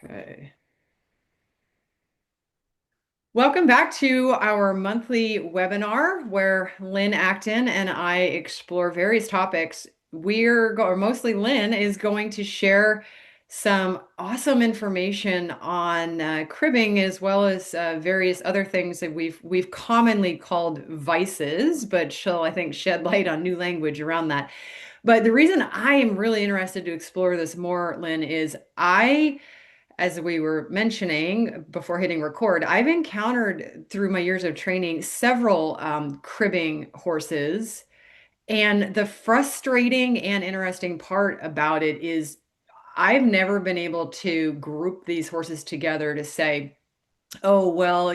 Okay. Welcome back to our monthly webinar where Lynn Acton and I explore various topics. Or mostly Lynn is going to share some awesome information on cribbing as well as various other things that we've commonly called vices, but she'll, I think, shed light on new language around that. But the reason I am really interested to explore this more, Lynn, is as we were mentioning before hitting record, I've encountered through my years of training several cribbing horses. And the frustrating and interesting part about it is I've never been able to group these horses together to say, oh, well,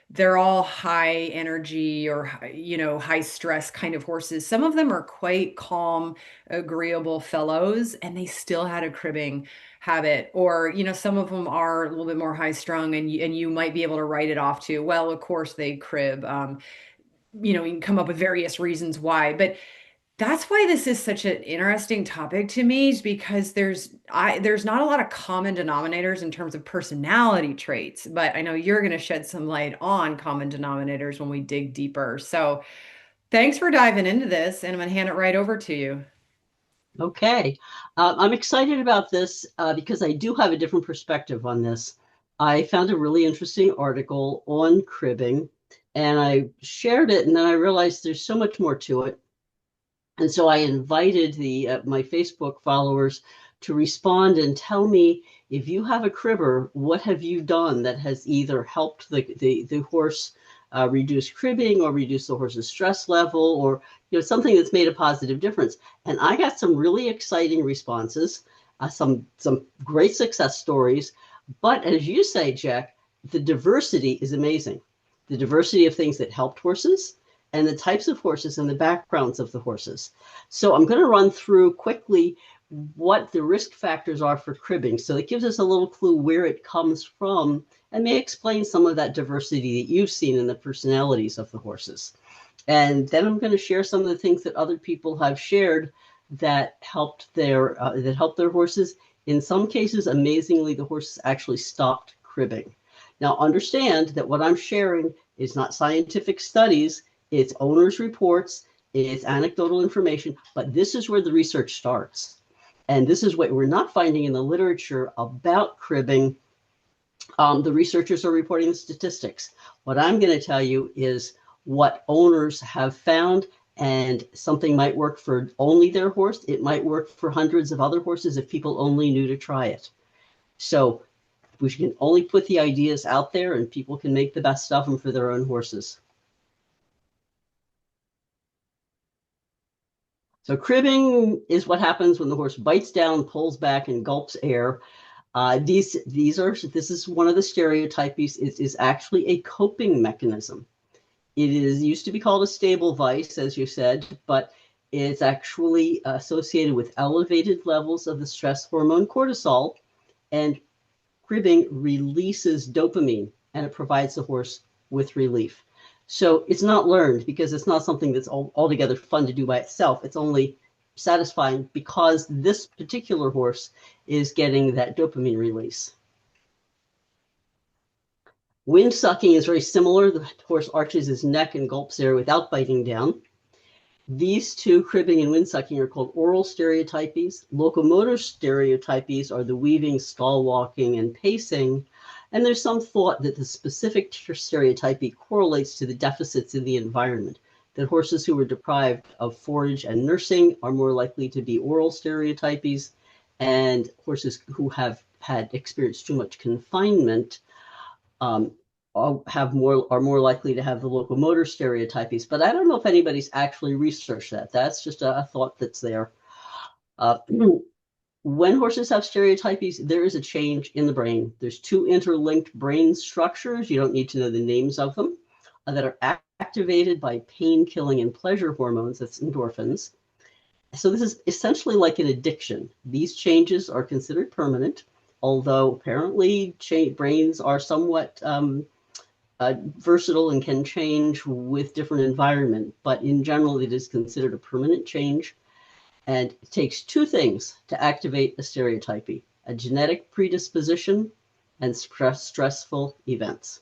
they're all high energy or, high stress kind of horses. Some of them are quite calm, agreeable fellows, and they still had a cribbing habit. Or, some of them are a little bit more high strung and you might be able to write it off to, well, of course they crib. You can come up with various reasons why, but that's why this is such an interesting topic to me, is because there's not a lot of common denominators in terms of personality traits, but I know you're going to shed some light on common denominators when we dig deeper. So thanks for diving into this, and I'm going to hand it right over to you. Okay. I'm excited about this because I do have a different perspective on this. I found a really interesting article on cribbing and I shared it, and then I realized there's so much more to it. And so I invited my Facebook followers to respond and tell me, if you have a cribber, what have you done that has either helped the horse reduce cribbing or reduce the horse's stress level, or something that's made a positive difference. And I got some really exciting responses, some great success stories. But as you say, Jack, the diversity is amazing. The diversity of things that helped horses and the types of horses and the backgrounds of the horses. So I'm going to run through quickly what the risk factors are for cribbing. So it gives us a little clue where it comes from and may explain some of that diversity that you've seen in the personalities of the horses. And then I'm going to share some of the things that other people have shared that helped their horses. In some cases, amazingly, the horses actually stopped cribbing. Now, understand that what I'm sharing is not scientific studies. It's owners' reports, it's anecdotal information, but this is where the research starts. And this is what we're not finding in the literature about cribbing. The researchers are reporting the statistics. What I'm going to tell you is what owners have found, and something might work for only their horse. It might work for hundreds of other horses if people only knew to try it. So we can only put the ideas out there and people can make the best of them for their own horses. So cribbing is what happens when the horse bites down, pulls back, and gulps air. This is one of the stereotypes. It is actually a coping mechanism. It is used to be called a stable vice, as you said, but it's actually associated with elevated levels of the stress hormone cortisol, and cribbing releases dopamine, and it provides the horse with relief. So it's not learned because it's not something that's altogether fun to do by itself. It's only satisfying because this particular horse is getting that dopamine release. Wind sucking is very similar. The horse arches his neck and gulps air without biting down. These two, cribbing and wind sucking, are called oral stereotypies. Locomotor stereotypies are the weaving, stall walking, and pacing. And there's some thought that the specific stereotypy correlates to the deficits in the environment, that horses who were deprived of forage and nursing are more likely to be oral stereotypies, and horses who have had experienced too much confinement are more likely to have the locomotor stereotypies. But I don't know if anybody's actually researched that. That's just a thought that's there. When horses have stereotypies, there is a change in the brain. There's two interlinked brain structures, you don't need to know the names of them, that are activated by pain-killing and pleasure hormones, that's endorphins. So this is essentially like an addiction. These changes are considered permanent, although apparently brains are somewhat versatile and can change with different environment. But in general, it is considered a permanent change. And it takes two things to activate a stereotypy. a genetic predisposition, and stressful events.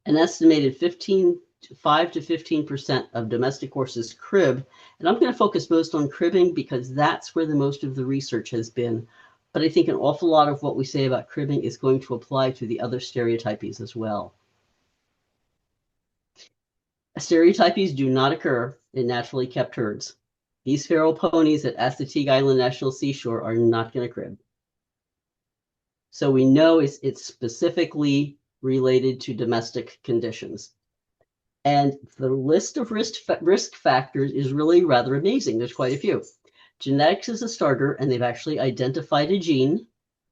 An estimated 5 to 15% of domestic horses crib, and I'm going to focus most on cribbing because that's where the most of the research has been. But I think an awful lot of what we say about cribbing is going to apply to the other stereotypies as well. Stereotypies do not occur in naturally kept herds. These feral ponies at Assateague Island National Seashore are not going to crib. So we know it's specifically related to domestic conditions. And the list of risk factors is really rather amazing. There's quite a few. Genetics is a starter, and they've actually identified a gene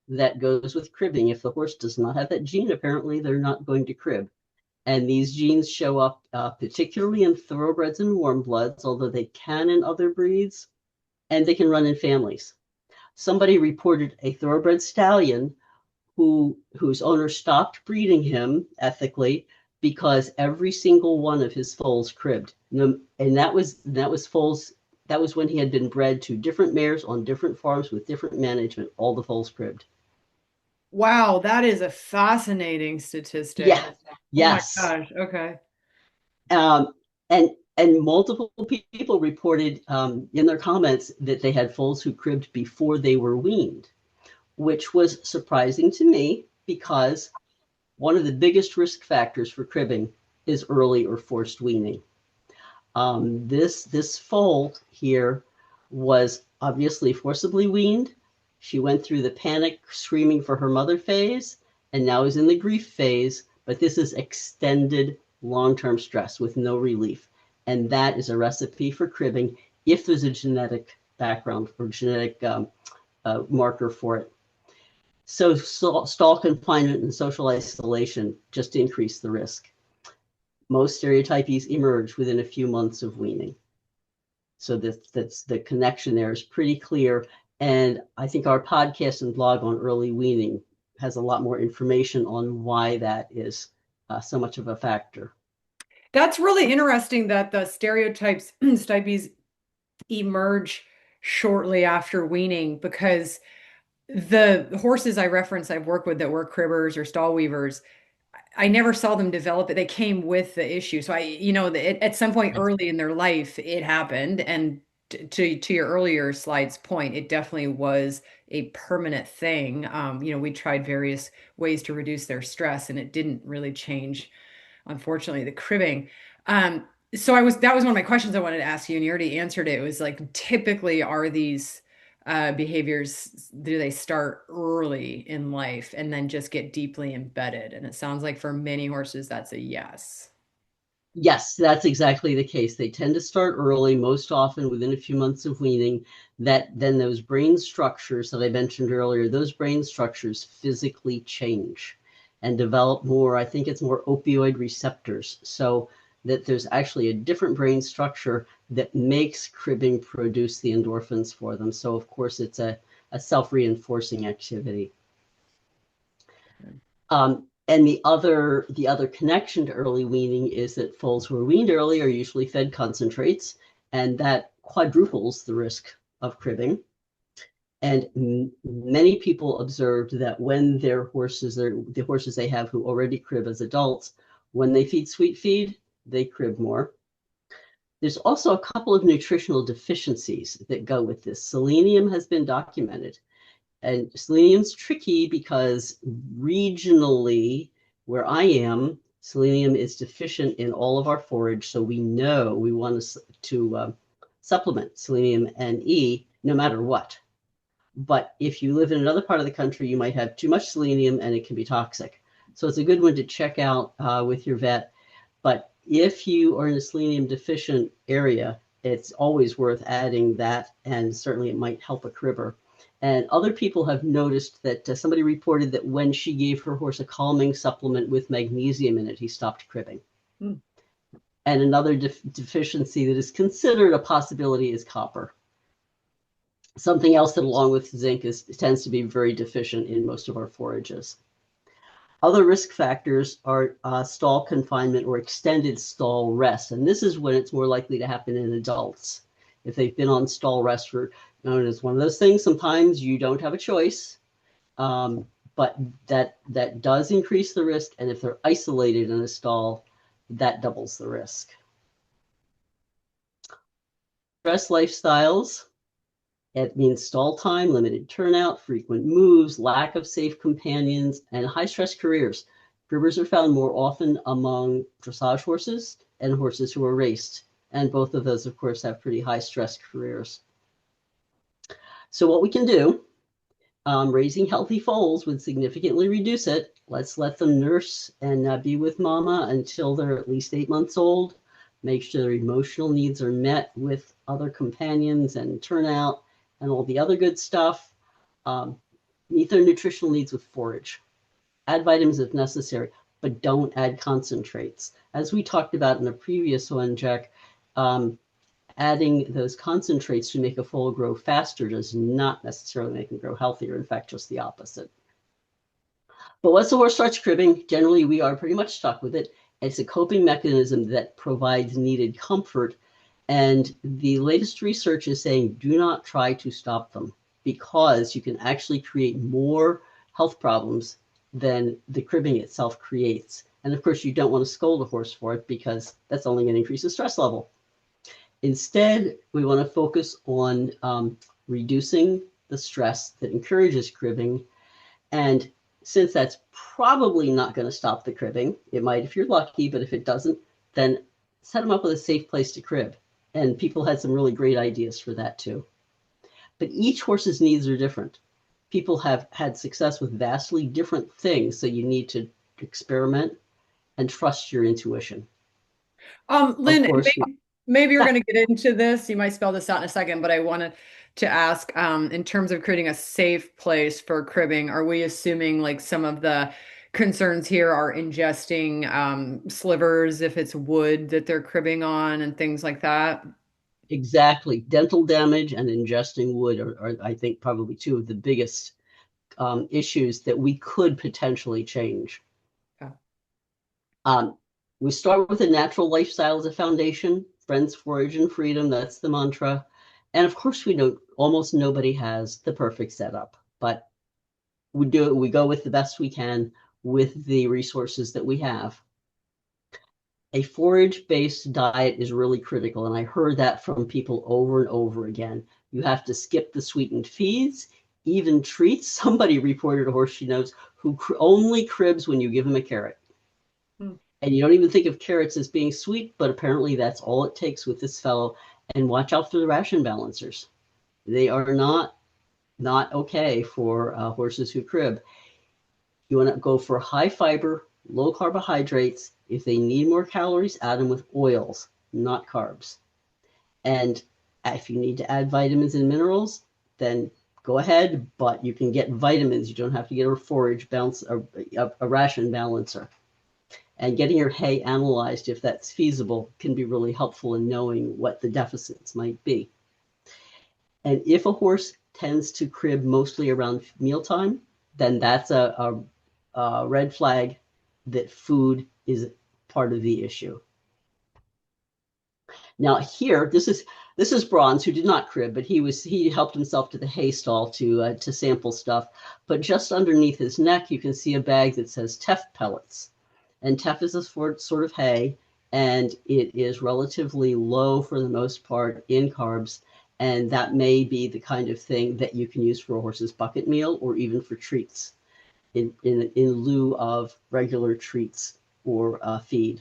that goes with cribbing. If the horse does not have that gene, apparently they're not going to crib. And these genes show up particularly in thoroughbreds and warm bloods, although they can in other breeds, and they can run in families. Somebody reported a thoroughbred stallion whose owner stopped breeding him ethically because every single one of his foals cribbed. And that was foals. That was when he had been bred to different mares on different farms with different management. All the foals cribbed. Wow, that is a fascinating statistic. Yeah. Oh my Yes. gosh. Okay. Um, and multiple people reported in their comments that they had foals who cribbed before they were weaned, which was surprising to me because one of the biggest risk factors for cribbing is early or forced weaning. This foal here was obviously forcibly weaned. She went through the panic, screaming for her mother phase, and now is in the grief phase. But this is extended long-term stress with no relief, and that is a recipe for cribbing if there's a genetic background or genetic marker for it. So stall confinement and social isolation just increase the risk. Most stereotypies emerge within a few months of weaning. So that's the connection there is pretty clear. And I think our podcast and blog on early weaning has a lot more information on why that is so much of a factor. That's really interesting that the stereotypes, stypies emerge shortly after weaning because the horses I referenced I've worked with that were cribbers or stall weavers, I never saw them develop it. They came with the issue. So at some point early in their life, it happened. And to your earlier slide's point, it definitely was a permanent thing. We tried various ways to reduce their stress, and it didn't really change, unfortunately, the cribbing. So that was one of my questions I wanted to ask you, and you already answered it. It was like, typically, are these behaviors, do they start early in life and then just get deeply embedded? And it sounds like for many horses, that's a yes. Yes, that's exactly the case. They tend to start early, most often within a few months of weaning, that then those brain structures that I mentioned earlier, those brain structures physically change and develop more, I think it's more opioid receptors. So that there's actually a different brain structure that makes cribbing produce the endorphins for them. So of course it's a self-reinforcing activity. And the other connection to early weaning is that foals who are weaned early are usually fed concentrates, and that quadruples the risk of cribbing. And many people observed that when the horses they have who already crib as adults, when they feed sweet feed, they crib more. There's also a couple of nutritional deficiencies that go with this. Selenium has been documented. And selenium's tricky because regionally, where I am, selenium is deficient in all of our forage. So we know we want to supplement selenium and E no matter what. But if you live in another part of the country, you might have too much selenium and it can be toxic. So it's a good one to check out with your vet. But if you are in a selenium deficient area, it's always worth adding that, and certainly it might help a cribber. And other people have noticed that somebody reported that when she gave her horse a calming supplement with magnesium in it, he stopped cribbing. Hmm. And another deficiency that is considered a possibility is copper. Something else that, along with zinc, tends to be very deficient in most of our forages. Other risk factors are stall confinement or extended stall rest. And this is when it's more likely to happen in adults. if they've been on stall rest for, it's one of those things. Sometimes you don't have a choice, um, but that does increase the risk. And if they're isolated in a stall, that doubles the risk. Stress lifestyles. It means stall time, limited turnout, frequent moves, lack of safe companions, and high stress careers. Cribbers are found more often among dressage horses and horses who are raced. And both of those, of course, have pretty high stress careers. So what we can do, raising healthy foals would significantly reduce it. Let's let them nurse and be with mama until they're at least 8 months old. Make sure their emotional needs are met with other companions and turnout and all the other good stuff. Meet their nutritional needs with forage. Add vitamins if necessary, but don't add concentrates. As we talked about in the previous one, Jack, adding those concentrates to make a foal grow faster does not necessarily make them grow healthier. In fact, just the opposite. But once the horse starts cribbing, generally we are pretty much stuck with it. It's a coping mechanism that provides needed comfort. And the latest research is saying do not try to stop them, because you can actually create more health problems than the cribbing itself creates. And of course, you don't want to scold a horse for it, because that's only going to increase the stress level. Instead, we want to focus on reducing the stress that encourages cribbing. And since that's probably not going to stop the cribbing, it might if you're lucky, but if it doesn't, then set them up with a safe place to crib. And people had some really great ideas for that too. But each horse's needs are different. People have had success with vastly different things, so you need to experiment and trust your intuition. Of Lynn, course, maybe we're yeah, going to get into this. You might spell this out in a second, but I wanted to ask, in terms of creating a safe place for cribbing, are we assuming like some of the concerns here are ingesting slivers if it's wood that they're cribbing on and things like that? exactly. Dental damage and ingesting wood are, I think, probably two of the biggest issues that we could potentially change. Yeah. Um, we start with a natural lifestyle as a foundation. Friends, forage, and freedom. That's the mantra. And of course, we know almost nobody has the perfect setup, but we do it. We go with the best we can with the resources that we have. A forage-based diet is really critical, and I heard that from people over and over again. You have to skip the sweetened feeds, even treats. Somebody reported a horse she knows who only cribs when you give him a carrot. Hmm. And you don't even think of carrots as being sweet, but apparently that's all it takes with this fellow. And watch out for the ration balancers. They are not okay for horses who crib. You want to go for high fiber, low carbohydrates. If they need more calories, add them with oils, not carbs. And if you need to add vitamins and minerals, then go ahead, but you can get vitamins. You don't have to get a forage balance, a ration balancer. And getting your hay analyzed, if that's feasible, can be really helpful in knowing what the deficits might be. And if a horse tends to crib mostly around mealtime, then that's a red flag that food is part of the issue. Now here, this is Bronze, who did not crib, but he helped himself to the hay stall to sample stuff. But just underneath his neck, you can see a bag that says teff pellets, and teff is a sort of hay, and it is relatively low for the most part in carbs. And that may be the kind of thing that you can use for a horse's bucket meal or even for treats in lieu of regular treats or feed.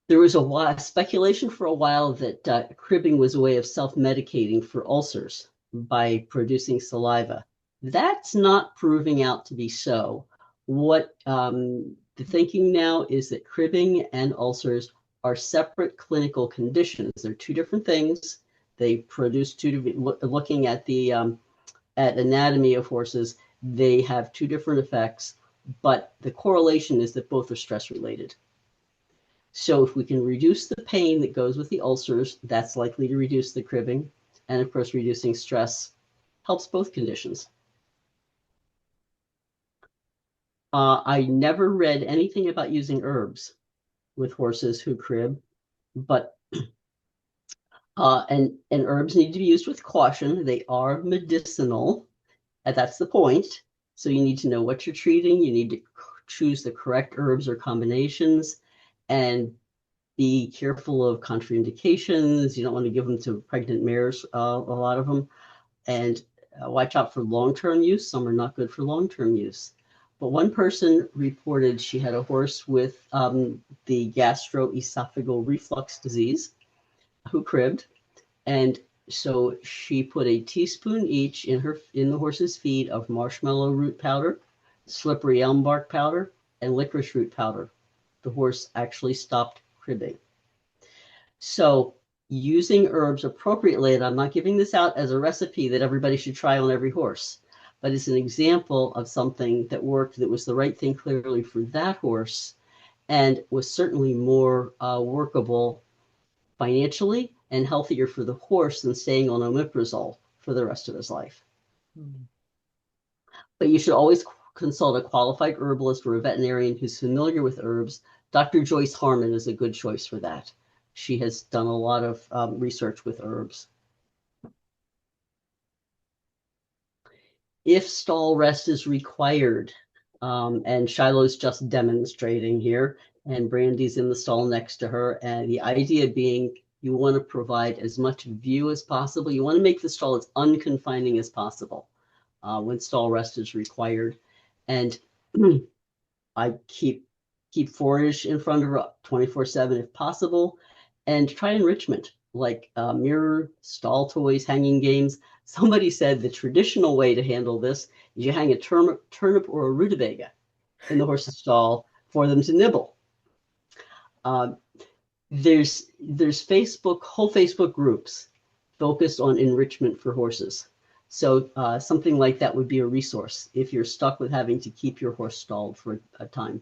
There was speculation for a while that cribbing was a way of self-medicating for ulcers by producing saliva. That's not proving out to be so. What the thinking now is that cribbing and ulcers are separate clinical conditions. They're two different things. They produce looking at the at anatomy of horses, they have two different effects, but the correlation is that both are stress related. So if we can reduce the pain that goes with the ulcers, that's likely to reduce the cribbing. And of course, reducing stress helps both conditions. I never read anything about using herbs with horses who crib, but And herbs need to be used with caution. They are medicinal, and that's the point. So you need to know what you're treating. You need to choose the correct herbs or combinations, and be careful of contraindications. You don't want to give them to pregnant mares, a lot of them, and watch out for long-term use. Some are not good for long-term use. But one person reported she had a horse with the gastroesophageal reflux disease who cribbed, and so she put a teaspoon each in the horse's feed of marshmallow root powder, slippery elm bark powder, and licorice root powder. The horse actually stopped cribbing. So using herbs appropriately, and I'm not giving this out as a recipe that everybody should try on every horse, but it's an example of something that worked, that was the right thing clearly for that horse, and was certainly more workable financially and healthier for the horse than staying on omeprazole for the rest of his life. Mm. But you should always consult a qualified herbalist or a veterinarian who's familiar with herbs. Dr. Joyce Harmon is a good choice for that. She has done a lot of research with herbs. If stall rest is required, and Shiloh's just demonstrating here, and Brandy's in the stall next to her, and the idea being you want to provide as much view as possible. You want to make the stall as unconfining as possible when stall rest is required. And I keep forage in front of her 24/7 if possible, and try enrichment like mirror, stall toys, hanging games. Somebody said the traditional way to handle this is you hang a turnip or a rutabaga in the horse's stall for them to nibble. Uh, there's whole Facebook groups focused on enrichment for horses. So something like that would be a resource if you're stuck with having to keep your horse stalled for a time.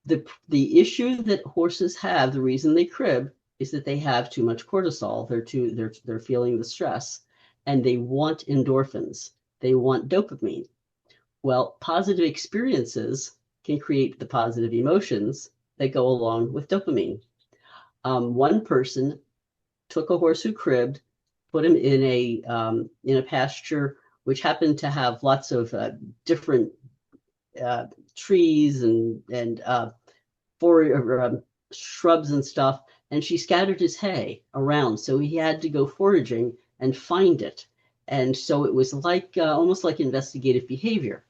The issue that horses have, the reason they crib, is that they have too much cortisol. They're feeling the stress, and they want endorphins. They want dopamine. Well, positive experiences can create the positive emotions that go along with dopamine. One person took a horse who cribbed, put him in a pasture which happened to have lots of different trees and for shrubs and stuff, and she scattered his hay around, so he had to go foraging and find it. And so it was like almost like investigative behavior.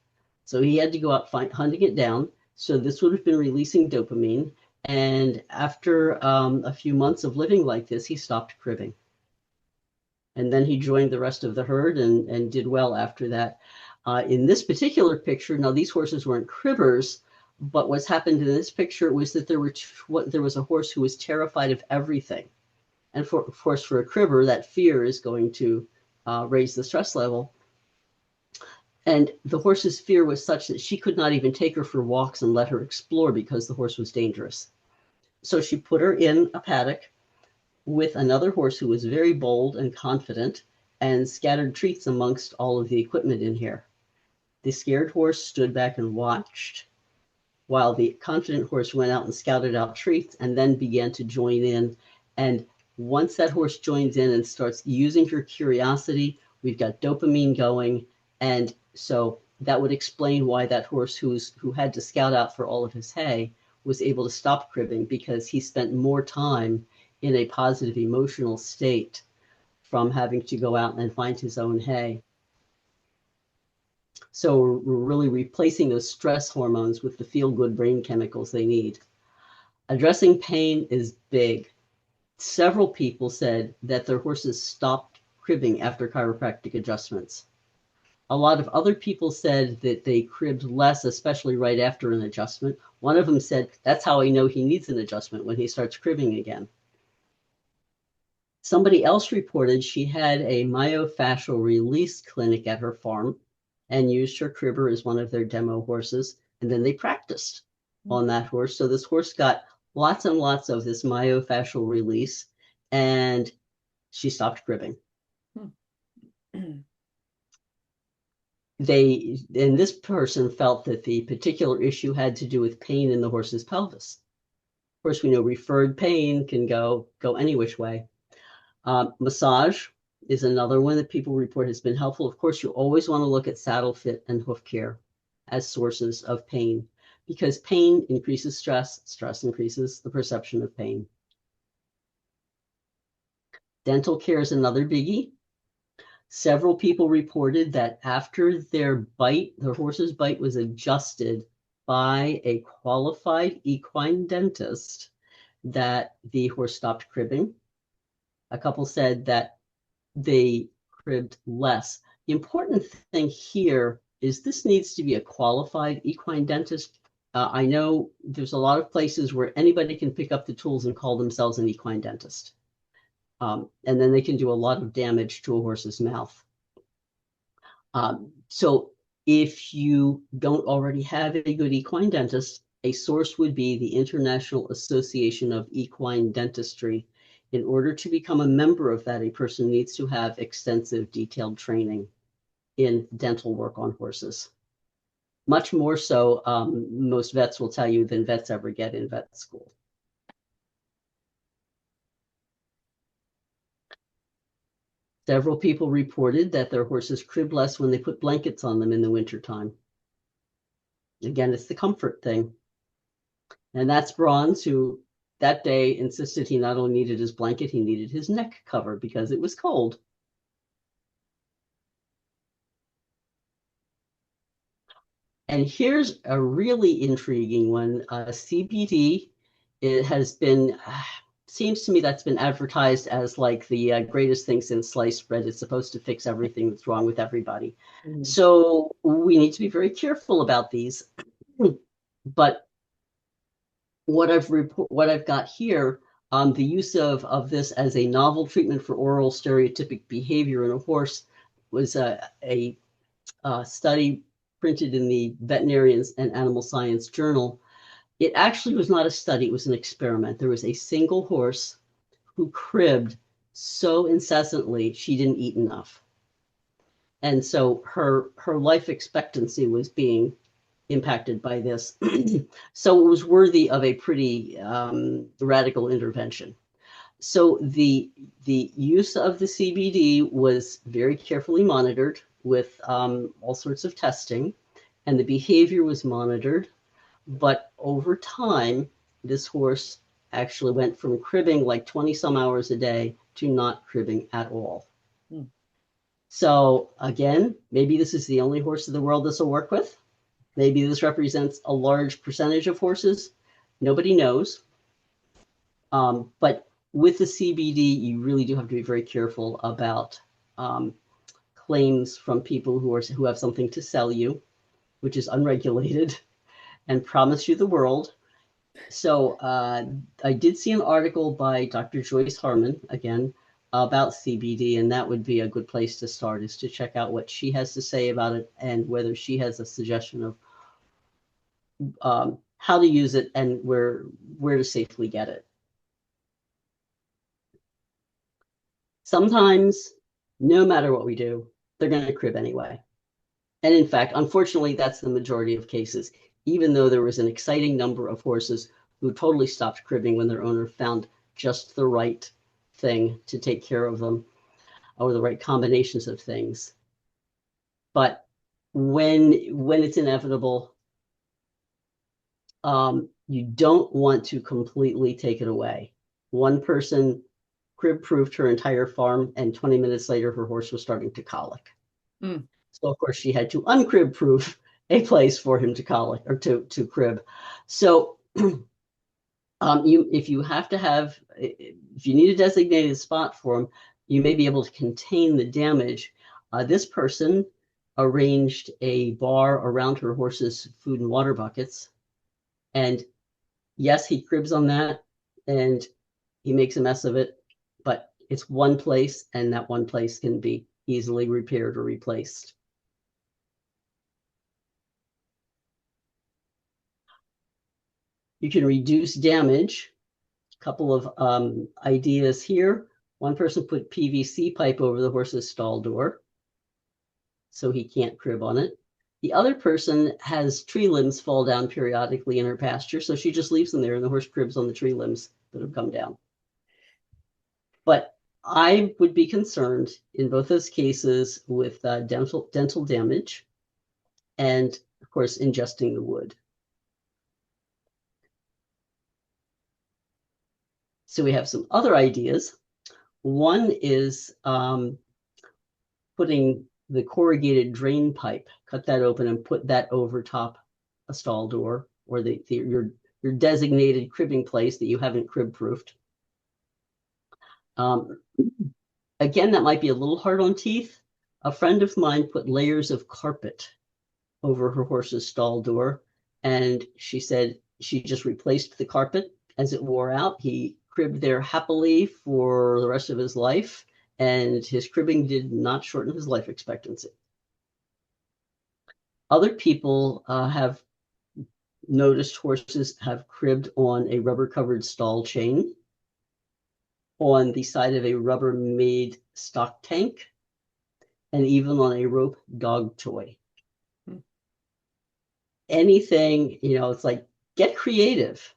So he had to go out hunting it down. So this would have been releasing dopamine. And after a few months of living like this, he stopped cribbing. And then he joined the rest of the herd and did well after that. In this particular picture, now these horses weren't cribbers, but what's happened in this picture was that there was a horse who was terrified of everything. And of course, for a cribber, that fear is going to raise the stress level. And the horse's fear was such that she could not even take her for walks and let her explore because the horse was dangerous. So she put her in a paddock with another horse who was very bold and confident and scattered treats amongst all of the equipment in here. The scared horse stood back and watched while the confident horse went out and scouted out treats and then began to join in. And once that horse joins in and starts using her curiosity, we've got dopamine going. And so that would explain why that horse who had to scout out for all of his hay was able to stop cribbing, because he spent more time in a positive emotional state from having to go out and find his own hay. So we're really replacing those stress hormones with the feel-good brain chemicals they need. Addressing pain is big. Several people said that their horses stopped cribbing after chiropractic adjustments. A lot of other people said that they cribbed less, especially right after an adjustment. One of them said, that's how I know he needs an adjustment, when he starts cribbing again. Somebody else reported she had a myofascial release clinic at her farm and used her cribber as one of their demo horses. And then they practiced on that horse. So this horse got lots and lots of this myofascial release, and she stopped cribbing. And this person felt that the particular issue had to do with pain in the horse's pelvis. Of course, we know referred pain can go any which way. Massage is another one that people report has been helpful. Of course, you always want to look at saddle fit and hoof care as sources of pain because pain increases stress, stress increases the perception of pain. Dental care is another biggie. Several people reported that after their horse's bite was adjusted by a qualified equine dentist, that the horse stopped cribbing. A couple said that they cribbed less. The important thing here is this needs to be a qualified equine dentist. I know there's a lot of places where anybody can pick up the tools and call themselves an equine dentist. And then they can do a lot of damage to a horse's mouth. So if you don't already have a good equine dentist, a source would be the International Association of Equine Dentistry. In order to become a member of that, a person needs to have extensive detailed training in dental work on horses. Much more so, most vets will tell you, than vets ever get in vet school. Several people reported that their horses crib less when they put blankets on them in the wintertime. Again, it's the comfort thing. And that's Bronze, who that day insisted he not only needed his blanket, he needed his neck cover because it was cold. And here's a really intriguing one. CBD, it has been, seems to me that's been advertised as like the greatest thing since sliced bread. It's supposed to fix everything that's wrong with everybody. Mm. So we need to be very careful about these. But what I've got here, the use of this as a novel treatment for oral stereotypic behavior in a horse was a study printed in the Veterinarians and Animal Science Journal. It actually was not a study, it was an experiment. There was a single horse who cribbed so incessantly she didn't eat enough. And so her life expectancy was being impacted by this. So it was worthy of a pretty radical intervention. So the use of the CBD was very carefully monitored with all sorts of testing, and the behavior was monitored. But over time, this horse actually went from cribbing like 20 some hours a day to not cribbing at all. Hmm. So again, maybe this is the only horse in the world this will work with. Maybe this represents a large percentage of horses. Nobody knows. But with the CBD, you really do have to be very careful about claims from people who have something to sell you, which is unregulated, and promise you the world. So I did see an article by Dr. Joyce Harmon, again, about CBD, and that would be a good place to start, is to check out what she has to say about it and whether she has a suggestion of how to use it and where to safely get it. Sometimes, no matter what we do, they're going to crib anyway. And in fact, unfortunately, that's the majority of cases, even though there was an exciting number of horses who totally stopped cribbing when their owner found just the right thing to take care of them, or the right combinations of things. But when it's inevitable, you don't want to completely take it away. One person crib-proofed her entire farm, and 20 minutes later, her horse was starting to colic. Mm. So, of course, she had to uncrib-proof a place for him to colic or to crib. So, if you need a designated spot for him, you may be able to contain the damage. This person arranged a bar around her horse's food and water buckets. And yes, he cribs on that and he makes a mess of it, but it's one place, and that one place can be easily repaired or replaced. You can reduce damage. A couple of ideas here. One person put PVC pipe over the horse's stall door so he can't crib on it. The other person has tree limbs fall down periodically in her pasture, so she just leaves them there, and the horse cribs on the tree limbs that have come down. But I would be concerned in both those cases with dental damage and, of course, ingesting the wood. So we have some other ideas. One is putting the corrugated drain pipe, cut that open and put that over top a stall door or your designated cribbing place that you haven't crib proofed. Um, Again, that might be a little hard on teeth. A friend of mine put layers of carpet over her horse's stall door, and she said she just replaced the carpet as it wore out. He cribbed there happily for the rest of his life, and his cribbing did not shorten his life expectancy. Other people have noticed horses have cribbed on a rubber covered stall chain, on the side of a rubber made stock tank, and even on a rope dog toy. Anything, it's like, get creative.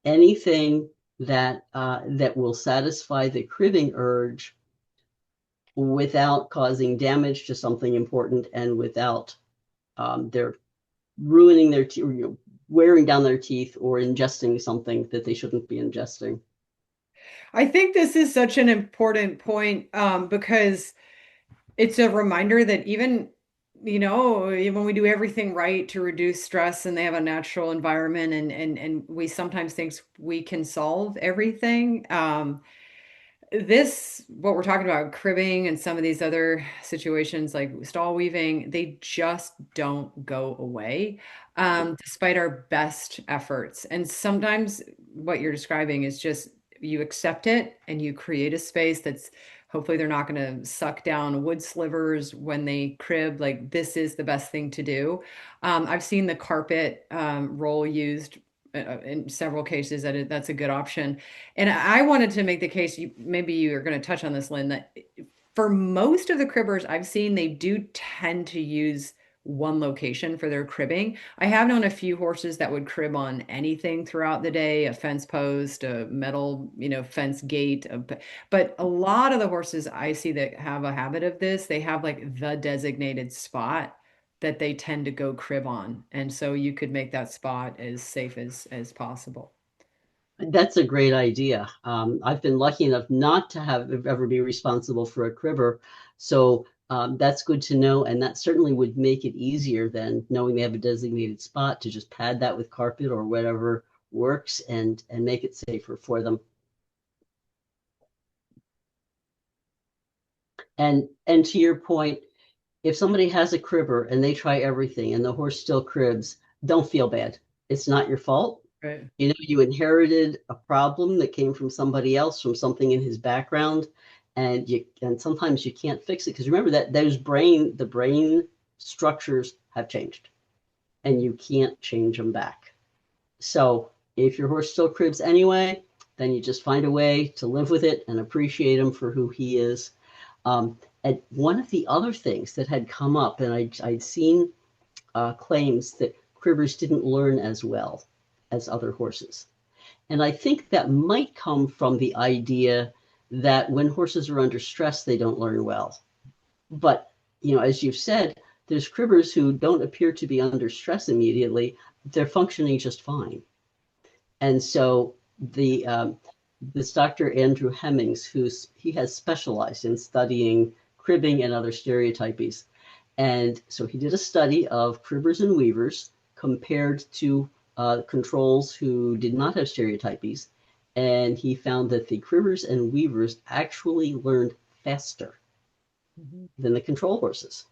Anything that will satisfy the cribbing urge without causing damage to something important and without their ruining their teeth, wearing down their teeth or ingesting something that they shouldn't be ingesting. I think this is such an important point because it's a reminder that even when we do everything right to reduce stress and they have a natural environment and we sometimes think we can solve everything. What we're talking about, cribbing and some of these other situations like stall weaving, they just don't go away, despite our best efforts. And sometimes what you're describing is just you accept it and you create a space that's hopefully they're not going to suck down wood slivers when they crib. Like this is the best thing to do. I've seen the carpet roll used in several cases that's a good option. And I wanted to make the case, maybe you are going to touch on this, Lynn, that for most of the cribbers I've seen, they do tend to use one location for their cribbing. I have known a few horses that would crib on anything throughout the day, a fence post, a metal, fence gate. But a lot of the horses I see that have a habit of this, they have like the designated spot that they tend to go crib on. And so you could make that spot as safe as possible. That's a great idea. I've been lucky enough not to have ever be responsible for a cribber, so that's good to know, and that certainly would make it easier than knowing they have a designated spot to just pad that with carpet or whatever works and make it safer for them. And to your point, if somebody has a cribber and they try everything and the horse still cribs, don't feel bad. It's not your fault. Right. You inherited a problem that came from somebody else, from something in his background, and sometimes you can't fix it because remember that the brain structures have changed, and you can't change them back. So if your horse still cribs anyway, then you just find a way to live with it and appreciate him for who he is. And one of the other things that had come up, and I'd seen claims that cribbers didn't learn as well as other horses. And I think that might come from the idea that when horses are under stress, they don't learn well. But, as you've said, there's cribbers who don't appear to be under stress immediately. They're functioning just fine. And so this Dr. Andrew Hemmings, he has specialized in studying cribbing and other stereotypies. And so he did a study of cribbers and weavers compared to controls who did not have stereotypies. And he found that the cribbers and weavers actually learned faster Mhm. than the control horses,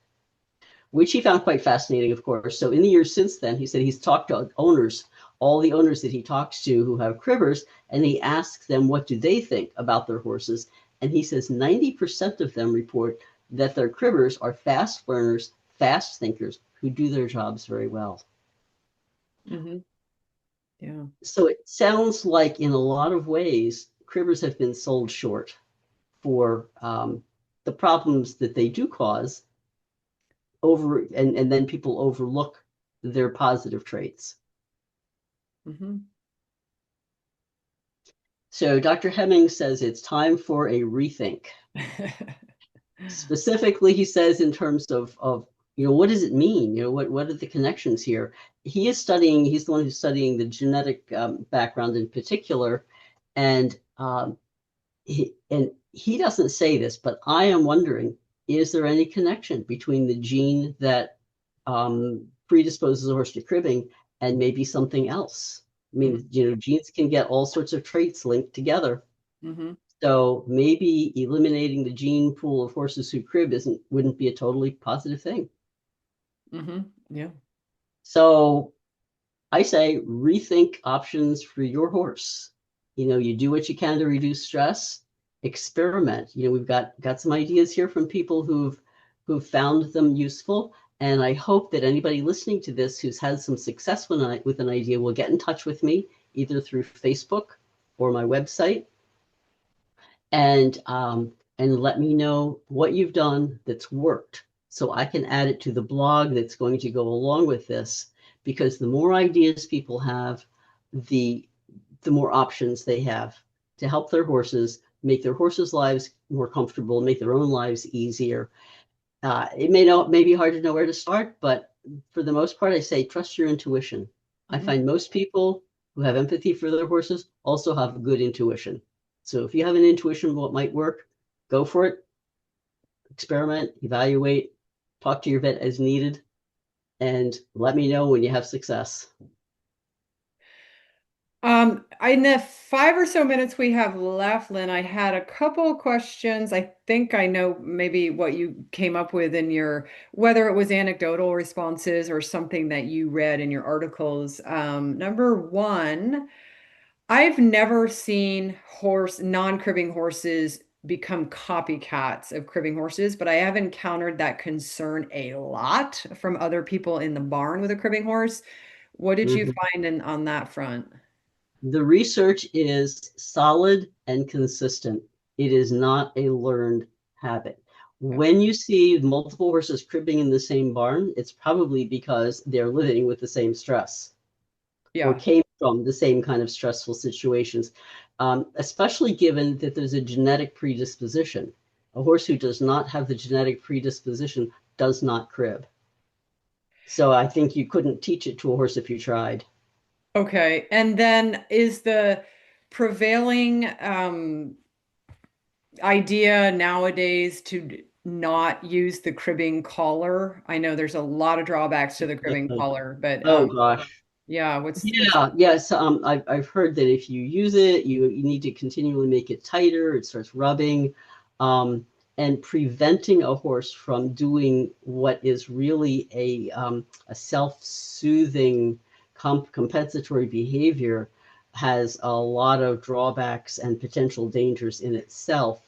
which he found quite fascinating, of course. So in the years since then, he said he's talked to owners, all the owners that he talks to who have cribbers, and he asks them what do they think about their horses. And he says 90% of them report that their cribbers are fast learners, fast thinkers who do their jobs very well. Hmm. Yeah. So it sounds like in a lot of ways, cribbers have been sold short for the problems that they do cause and then people overlook their positive traits. Hmm. So Dr. Hemming says it's time for a rethink. Specifically, he says in terms of what does it mean? What are the connections here? He's the one who's studying the genetic background in particular, and he doesn't say this, but I am wondering, is there any connection between the gene that predisposes a horse to cribbing and maybe something else? I mean, genes can get all sorts of traits linked together. Hmm. So maybe eliminating the gene pool of horses who crib wouldn't be a totally positive thing. Hmm. Yeah. So I say rethink options for your horse. You do what you can to reduce stress, experiment. We've got some ideas here from people who've found them useful. And I hope that anybody listening to this who's had some success with an idea will get in touch with me either through Facebook or my website and and let me know what you've done that's worked so I can add it to the blog that's going to go along with this because the more ideas people have, the the more options they have to help their horses, make their horses' lives more comfortable, make their own lives easier. It may be hard to know where to start, but for the most part, I say trust your intuition. I Hmm. find most people who have empathy for their horses also have good intuition. So if you have an intuition of what might work, go for it, experiment, evaluate, talk to your vet as needed, and let me know when you have success. In the 5 or so minutes we have left, Lynn, I had a couple questions. I think I know maybe what you came up with in your, whether it was anecdotal responses or something that you read in your articles. Number one, I've never seen non-cribbing horses become copycats of cribbing horses, but I have encountered that concern a lot from other people in the barn with a cribbing horse. What did you Mhm. find on that front? The research is solid and consistent. It is not a learned habit. Yeah. When you see multiple horses cribbing in the same barn, it's probably because they're living with the same stress or Yeah. came from the same kind of stressful situations, especially given that there's a genetic predisposition. A horse who does not have the genetic predisposition does not crib. So I think you couldn't teach it to a horse if you tried. Okay. And then is the prevailing idea nowadays to not use the cribbing collar? I know there's a lot of drawbacks to the cribbing collar, but Oh gosh. yeah, what's Yeah, yes. I've heard that if you use it, you need to continually make it tighter. It starts rubbing, um, and preventing a horse from doing what is really a self-soothing compensatory behavior has a lot of drawbacks and potential dangers in itself.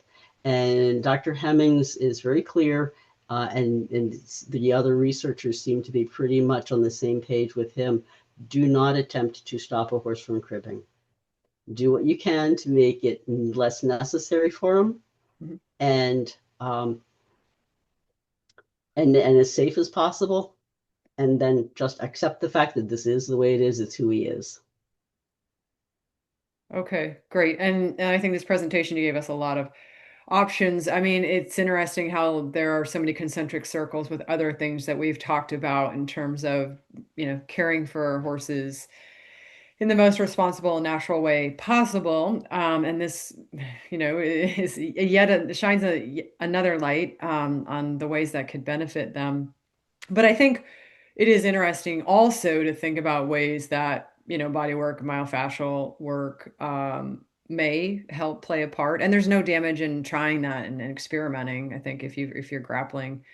And Dr. Hemmings is very clear, and the other researchers seem to be pretty much on the same page with him. Do not attempt to stop a horse from cribbing. Do what you can to make it less necessary for them Mhm. and um, and as safe as possible. And then just accept the fact that this is the way it is. It's who he is. Okay, great. And I think this presentation you gave us a lot of options. I mean, it's interesting how there are so many concentric circles with other things that we've talked about in terms of, caring for horses in the most responsible and natural way possible. And this, is shines another light on the ways that could benefit them. But I think it is interesting also to think about ways that, body work, myofascial work may help play a part. And there's no damage in trying that and experimenting. I think if you're grappling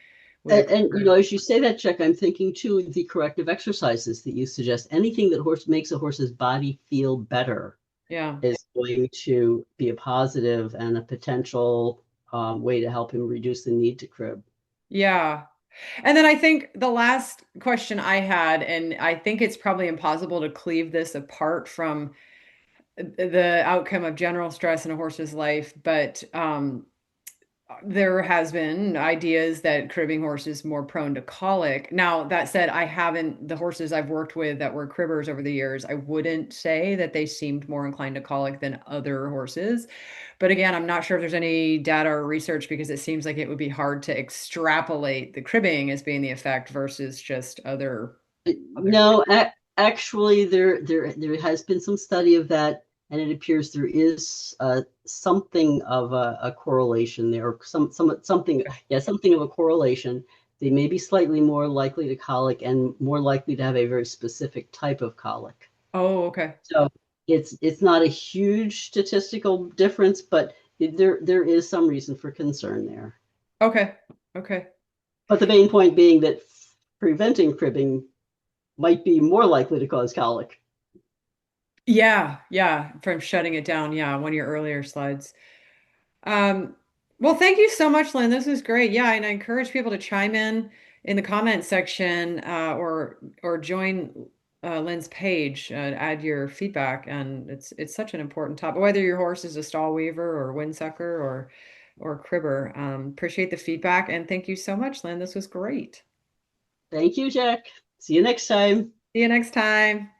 with a And career. as you say that, Chuck, I'm thinking too the corrective exercises that you suggest. Anything that horse makes a horse's body feel better Yeah. is going to be a positive and a potential way to help him reduce the need to crib. Yeah. And then I think the last question I had, and I think it's probably impossible to cleave this apart from the outcome of general stress in a horse's life, but There has been ideas that cribbing horses more prone to colic. Now, that said, I haven't, the horses I've worked with that were cribbers over the years, I wouldn't say that they seemed more inclined to colic than other horses. But again, I'm not sure if there's any data or research because it seems like it would be hard to extrapolate the cribbing as being the effect versus just other things. No, actually, there has been some study of that, and it appears there is something of a correlation there, or something, yeah, something of a correlation. They may be slightly more likely to colic and more likely to have a very specific type of colic. Oh, okay. So it's not a huge statistical difference, but there is some reason for concern there. Okay. Okay. But the main point being that preventing cribbing might be more likely to cause colic. Yeah, yeah, from shutting it down. Yeah, one of your earlier slides. Um, well, thank you so much, Lynn. This was great. Yeah, and I encourage people to chime in the comment section or join Lynn's page, add your feedback. And it's such an important topic, whether your horse is a stall weaver or windsucker or cribber. Appreciate the feedback and thank you so much, Lynn. This was great. Thank you, Jack. See you next time. See you next time.